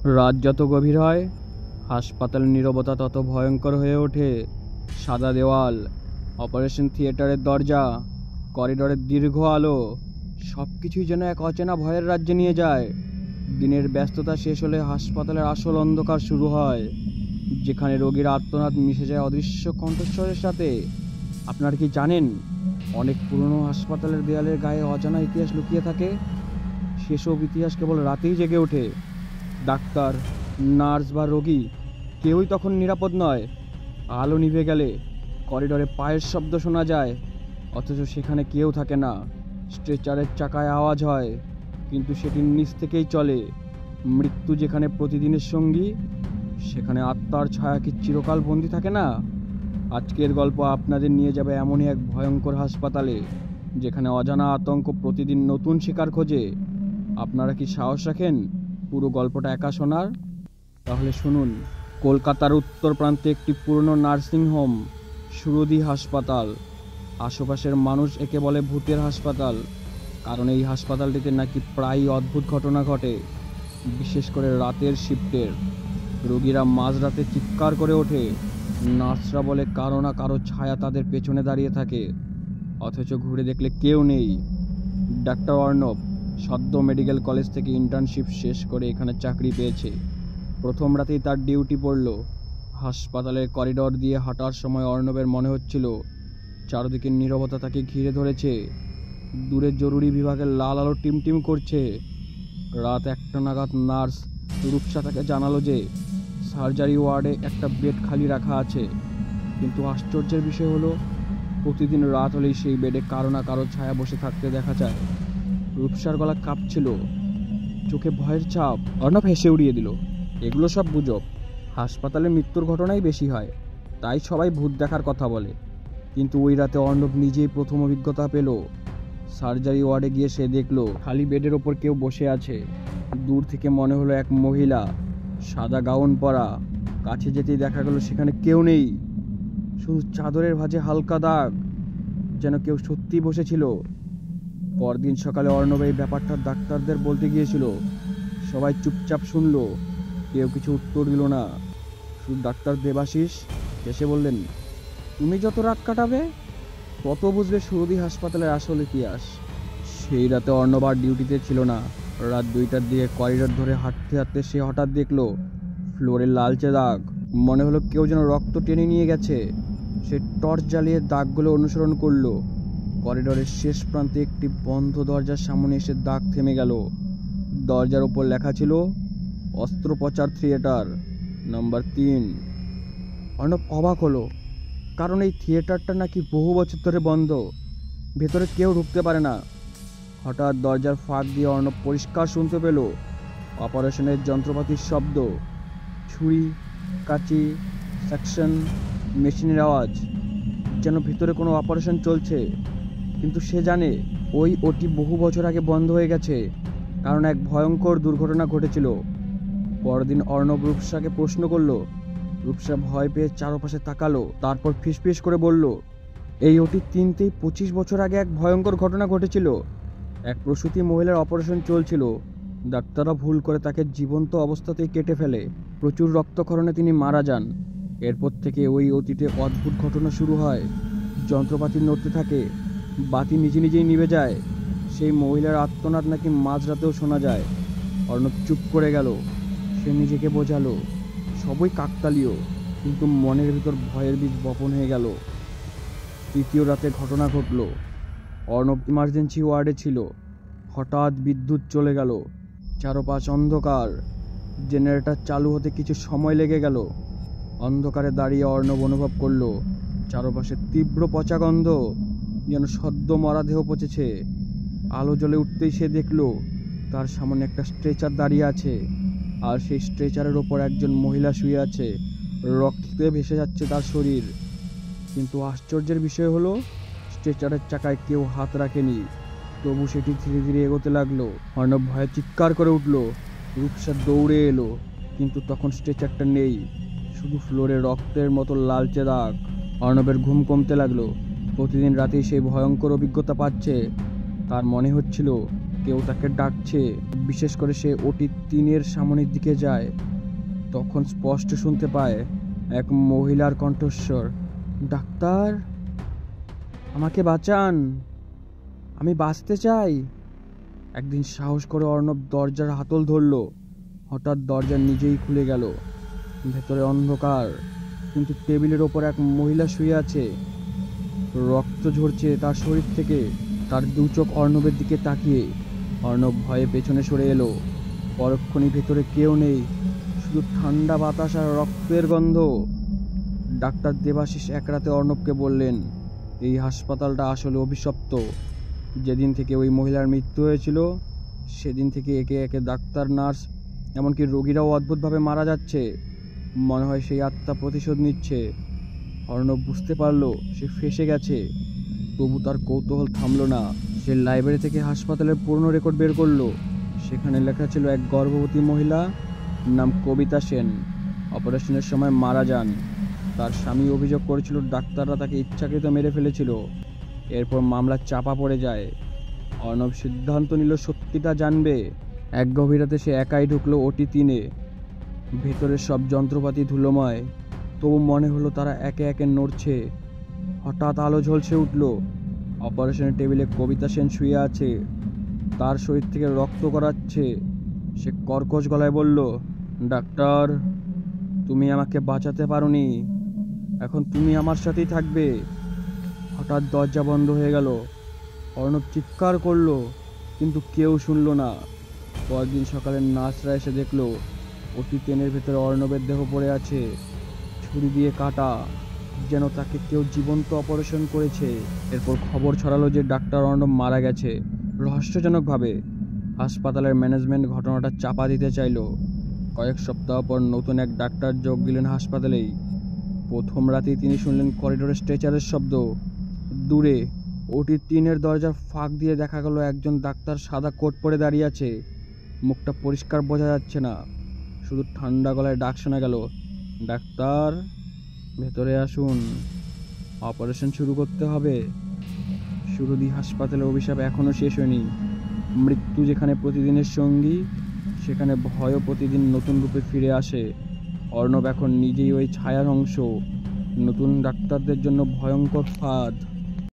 রাত যত গভীর হয় হাসপাতালের নীরবতা তত ভয়ঙ্কর হয়ে ওঠে। সাদা দেওয়াল, অপারেশন থিয়েটারের দরজা, করিডোরের দীর্ঘ আলো, সব কিছুই যেন এক অচেনা ভয়ের রাজ্যে নিয়ে যায়। দিনের ব্যস্ততা শেষ হলে হাসপাতালের আসল অন্ধকার শুরু হয়, যেখানে রোগীর আর্তনাদ মিশে যায় অদৃশ্য কণ্ঠস্বরের সাথে। আপনারা কি জানেন, অনেক পুরনো হাসপাতালের দেয়ালের গায়ে অজানা ইতিহাস লুকিয়ে থাকে। সেসব ইতিহাস কেবল রাতেই জেগে ওঠে। ডাক্তার, নার্স বা রোগী কেউই তখন নিরাপদ নয়। আলো নিভে গেলে করিডোরে পায়ের শব্দ শোনা যায়, অথচ সেখানে কেউ থাকে না। স্ট্রেচারের চাকায় আওয়াজ হয়, কিন্তু সেটির নিচ থেকেই চলে। মৃত্যু যেখানে প্রতিদিনের সঙ্গী, সেখানে আত্মার ছায়া কি চিরকাল বন্দি থাকে না? আজকের গল্প আপনাদের নিয়ে যাবে এমনই এক ভয়ঙ্কর হাসপাতালে, যেখানে অজানা আতঙ্ক প্রতিদিন নতুন শিকার খোঁজে। আপনারা কি সাহস রাখেন পুরো গল্পটা একা শোনার? তাহলে শুনুন। কলকাতার উত্তর প্রান্তে একটি পুরনো নার্সিং হোম, সুরধি হাসপাতাল। আশেপাশের মানুষ একে বলে ভূতের হাসপাতাল, কারণ এই হাসপাতালটিতে নাকি প্রায়ই অদ্ভুত ঘটনা ঘটে, বিশেষ করে রাতের শিফটের। রোগীরা মাঝরাতে চিৎকার করে ওঠে, নার্সরা বলে কারো না কারো ছায়া তাদের পেছনে দাঁড়িয়ে থাকে, অথচ ঘুরে দেখলে কেউ নেই। ডাক্তার অর্ণব সদ্য মেডিকেল কলেজ থেকে ইন্টার্নশিপ শেষ করে এখানে চাকরি পেয়েছে। প্রথম রাতেই তার ডিউটি পড়ল। হাসপাতালের করিডোর দিয়ে হাঁটার সময় অর্ণবের মনে হচ্ছিল চারদিকের নীরবতা তাকে ঘিরে ধরেছে। দূরে জরুরি বিভাগের লাল আলো টিমটিম করছে। রাত 1টা নাগাদ নার্স রূপসা তাকে জানালো যে সার্জারি ওয়ার্ডে একটা বেড খালি রাখা আছে। কিন্তু আশ্চর্যের বিষয় হলো, প্রতিদিন রাত হলেই সেই বেডে কারো না কারো ছায়া বসে থাকতে দেখা যায়। রূপসার গলা কাঁপছিল, চোখে ভয়ের ছাপ। অর্ণব হেসে উড়িয়ে দিল, এগুলো সব গুজব। হাসপাতালে মৃত্যুর ঘটনাই বেশি হয়, তাই সবাই ভূত দেখার কথা বলে। কিন্তু ওই রাতে অর্ণব নিজেই প্রথম অভিজ্ঞতা পেল। সার্জারি ওয়ার্ডে গিয়ে সে দেখলো খালি বেডের ওপর কেউ বসে আছে। দূর থেকে মনে হলো এক মহিলা, সাদা গাউন পরা। কাছে যেতেই দেখা গেল সেখানে কেউ নেই, শুধু চাদরের ভাঁজে হালকা দাগ, যেন কেউ সত্যিই বসেছিল। পরদিন সকালে অর্ণব এই ব্যাপারটা ডাক্তারদের বলতে গিয়েছিল। সবাই চুপচাপ শুনলো, কেউ কিছু উত্তর দিল না। শুধু ডাক্তার দেবাশিস হেসে বললেন, তুমি যত রাত কাটাবে তত বুঝবে সুরধি হাসপাতালের আসল ইতিহাস। সেই রাতে অর্ণব আর ডিউটিতে ছিল না। রাত 2টার দিকে করিডোর ধরে হাঁটতে হাঁটতে সে হঠাৎ দেখলো ফ্লোরে লালচে দাগ। মনে হলো কেউ যেন রক্ত টেনে নিয়ে গেছে। সে টর্চ জ্বালিয়ে দাগগুলো অনুসরণ করলো। করিডোরের শেষ প্রান্তে একটি বন্ধ দরজার সামনে এসে দাগ থেমে গেল। দরজার ওপর লেখা ছিল অস্ত্রোপচার থিয়েটার নাম্বার 3। অর্ণব অবাক হলো, কারণ এই থিয়েটারটা নাকি বহু বছর ধরে বন্ধ, ভেতরে কেউ ঢুকতে পারে না। হঠাৎ দরজার ফাঁক দিয়ে অর্ণব পরিষ্কার শুনতে পেল অপারেশনের যন্ত্রপাতির শব্দ, ছুরি, কাঁচি, সেকশন, মেশিনের আওয়াজ, যেন ভিতরে কোনো অপারেশন চলছে। কিন্তু সে জানে ওই ওটি বহু বছর আগে বন্ধ হয়ে গেছে, কারণ এক ভয়ঙ্কর দুর্ঘটনা ঘটেছিল। পরদিন অর্ণব রূপসাকে প্রশ্ন করলো। রূপসা ভয় পেয়ে চারপাশে তাকালো, তারপর ফিসফিস করে বলল, এই ওটি 3তেই 25 বছর আগে এক ভয়ঙ্কর ঘটনা ঘটেছিল। এক প্রসূতি মহিলার অপারেশন চলছিল। ডাক্তাররা ভুল করে তাকে জীবন্ত অবস্থাতেই কেটে ফেলে। প্রচুর রক্তক্ষরণে তিনি মারা যান। এরপর থেকে ওই অতীতে অদ্ভুত ঘটনা শুরু হয়। যন্ত্রপাতি নড়তে থাকে, বাতি নিজে নিজেই নিভে যায়। সেই মহিলার আর্তনাদ নাকি মাঝরাতেও শোনা যায়। অর্ণব চুপ করে গেল। সে নিজেকে বোঝালো সবই কাকতালীয়, কিন্তু মনের ভিতর ভয়ের বীজ বপন হয়ে গেল। তৃতীয় রাতে ঘটনা ঘটল। অর্ণব ইমার্জেন্সি ওয়ার্ডে ছিল। হঠাৎ বিদ্যুৎ চলে গেল, চারপাশ অন্ধকার। জেনারেটর চালু হতে কিছু সময় লেগে গেল। অন্ধকারে দাঁড়িয়ে অর্ণব অনুভব করলো চারপাশে তীব্র পচা গন্ধ, যেন সদ্য মরা দেহ পচেছে। আলো জ্বলে উঠতেই সে দেখলো তার সামনে একটা স্ট্রেচার দাঁড়িয়ে আছে, আর সেই স্ট্রেচারের ওপর একজন মহিলা শুয়ে আছে। রক্তে ভেসে যাচ্ছে তার শরীর। কিন্তু আশ্চর্যের বিষয় হলো, স্ট্রেচারের চাকায় কেউ হাত রাখেনি, তবু সেটি ধীরে ধীরে এগোতে লাগলো। অর্ণব ভয়ে চিৎকার করে উঠল। রূপসা দৌড়ে এলো, কিন্তু তখন স্ট্রেচারটা নেই, শুধু ফ্লোরে রক্তের মতো লালচে দাগ। অর্ণবের ঘুম কমতে লাগলো। প্রতিদিন রাতেই সেই ভয়ঙ্কর অভিজ্ঞতা পাচ্ছে। তার মনে হচ্ছিল কেউ তাকে ডাকছে। বিশেষ করে সে ওটি 3-এর সামনের দিকে যায়। তখন স্পষ্ট শুনতে পায় এক মহিলার কণ্ঠস্বর, ডাক্তার, আমাকে বাঁচান, আমি বাঁচতে চাই। একদিন সাহস করে অর্ণব দরজার হাতল ধরল। হঠাৎ দরজা নিজেই খুলে গেল। ভেতরে অন্ধকার, কিন্তু টেবিলের ওপর এক মহিলা শুয়ে আছে। রক্ত ঝরছে তার শরীর থেকে। তার দু চোখ অর্ণবের দিকে তাকিয়ে। অর্ণব ভয়ে পেছনে সরে এলো। পরক্ষণই ভেতরে কেউ নেই, শুধু ঠান্ডা বাতাস আর রক্তের গন্ধ। ডাক্তার দেবাশিস এক রাতে অর্ণবকে বললেন, এই হাসপাতালটা আসলে অভিশপ্ত। যেদিন থেকে ওই মহিলার মৃত্যু হয়েছিল সেদিন থেকে একে একে ডাক্তার, নার্স, এমনকি রোগীরাও অদ্ভুতভাবে মারা যাচ্ছে। মনে হয় সেই আত্মা প্রতিশোধ নিচ্ছে। অর্ণব বুঝতে পারলো সে ফেঁসে গেছে। তবু তার কৌতূহল থামলো না। সে লাইব্রেরি থেকে হাসপাতালের পুরনো রেকর্ড বের করলো। সেখানে লেখা ছিল এক গর্ভবতী মহিলা, নাম কবিতা সেন, অপারেশনের সময় মারা যান। তার স্বামী অভিযোগ করেছিল ডাক্তাররা তাকে ইচ্ছাকৃত মেরে ফেলেছিল। এরপর মামলা চাপা পড়ে যায়। অর্ণব সিদ্ধান্ত নিল সত্যিটা জানবে। এক গভীরাতে সে একাই ঢুকলো ওটি 3-এ। ভেতরের সব যন্ত্রপাতি ধুলোময়, তবু মনে হলো তারা একে একে নড়ছে। হঠাৎ আলো ঝলসে উঠল। অপারেশনের টেবিলে কবিতা সেন শুয়ে আছে। তার শরীর থেকে রক্ত গড়াচ্ছে। সে কর্কশ গলায় বলল, ডাক্তার, তুমি আমাকে বাঁচাতে পারোনি, এখন তুমি আমার সাথেই থাকবে। হঠাৎ দরজা বন্ধ হয়ে গেল। অর্ণব চিৎকার করলো, কিন্তু কেউ শুনল না। পরদিন সকালে নার্সরা এসে দেখলো ওটি 10-এর ভেতরে অর্ণবের দেহ পড়ে আছে, ছুরি দিয়ে কাটা, যেন তাকে কেউ জীবন্ত অপারেশন করেছে। এরপর খবর ছড়ালো যে ডাক্তার অর্ণব মারা গেছে রহস্যজনকভাবে। হাসপাতালের ম্যানেজমেন্ট ঘটনাটা চাপা দিতে চাইলো। কয়েক সপ্তাহ পর নতুন এক ডাক্তার যোগ দিলেন হাসপাতালেই। প্রথম রাতেই তিনি শুনলেন করিডোরে স্ট্রেচারের শব্দ। দূরে ওটি 3-এর দরজার ফাঁক দিয়ে দেখা গেল একজন ডাক্তার সাদা কোট পরে দাঁড়িয়ে আছে। মুখটা পরিষ্কার বোঝা যাচ্ছে না, শুধু ঠান্ডা গলায় ডাক শোনা গেল, ডাক্তার, ভেতরে আসুন, অপারেশন শুরু করতে হবে। সুরধি হাসপাতালের অভিশাপ এখনও শেষ হয়নি। মৃত্যু যেখানে প্রতিদিনের সঙ্গী, সেখানে ভয়ও প্রতিদিন নতুন রূপে ফিরে আসে। অর্ণব এখন নিজেই ওই ছায়ার অংশ, নতুন ডাক্তারদের জন্য ভয়ঙ্কর ফাঁদ।